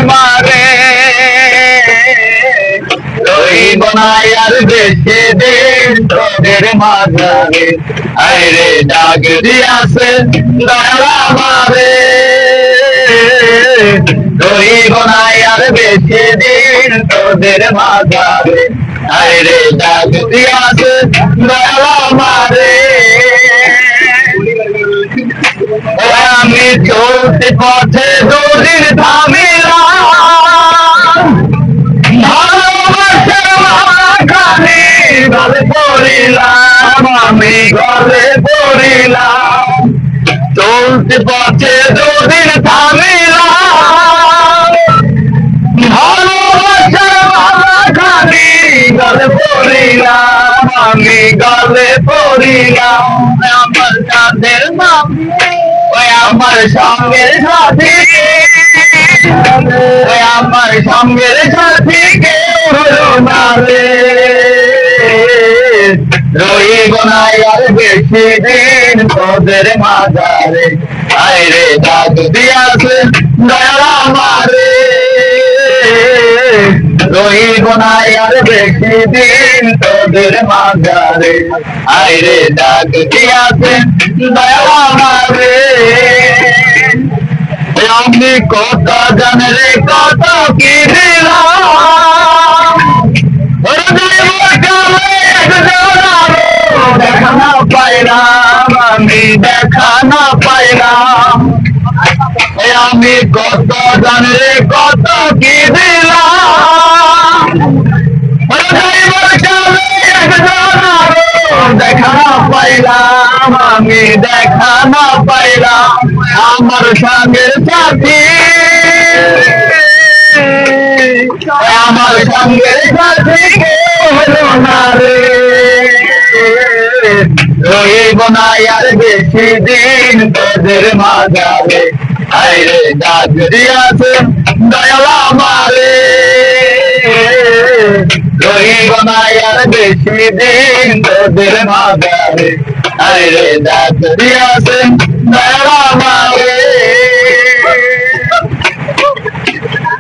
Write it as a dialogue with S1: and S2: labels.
S1: মারে রইব না আর বেশি দিন তোদের মাঝারে আইরে ডাক দিয়াছে দয়ালা মারে রইব না আর বেশি দিন তোদের মাঝারে আইরে ডাক দিয়াছে দয়ালা মারে আমি চলতে পথে দুদিন থামিলাম ভালোবাসার মাখানে গলে পড়িলাম আমি গলে পড়িলাম চলতে পথে দুদিন থামিলাম ভালোবাসার মাখানে গলে পড়িলাম আমি গলে পড়িলাম আমার চাঁদের নাম আমার সঙ্গের সাথী আমার সঙ্গের সাথী কেউ হলো না রে রইব না আর বেশি দিন তোদের মাঝারে আইরে ডাক দিয়াছে দয়ালা মারে রইব না আর বেশি দিন তোদের মাঝারে আইরে ডাক দিয়াছে দয়ালা মারে আমি কত জানলে কত কি দিলাম দেখা না পাইলাম আমি দেখা না পাইলাম আমি কত জানলে কত কি দিলাম দেখা না পাইলাম আমি দেখা না পাইলাম আমার সঙ্গের সাথী আমার সঙ্গের সাথী কেউ হলো না রে রইব না আর বেশি দিন তোদের মাঝারে আইরে ডাক দিয়াছে দয়ালা মারে রইব না আর বেশি দিন তোদের মাঝারে আইরে ডাক দিয়াছে দয়ালা মারে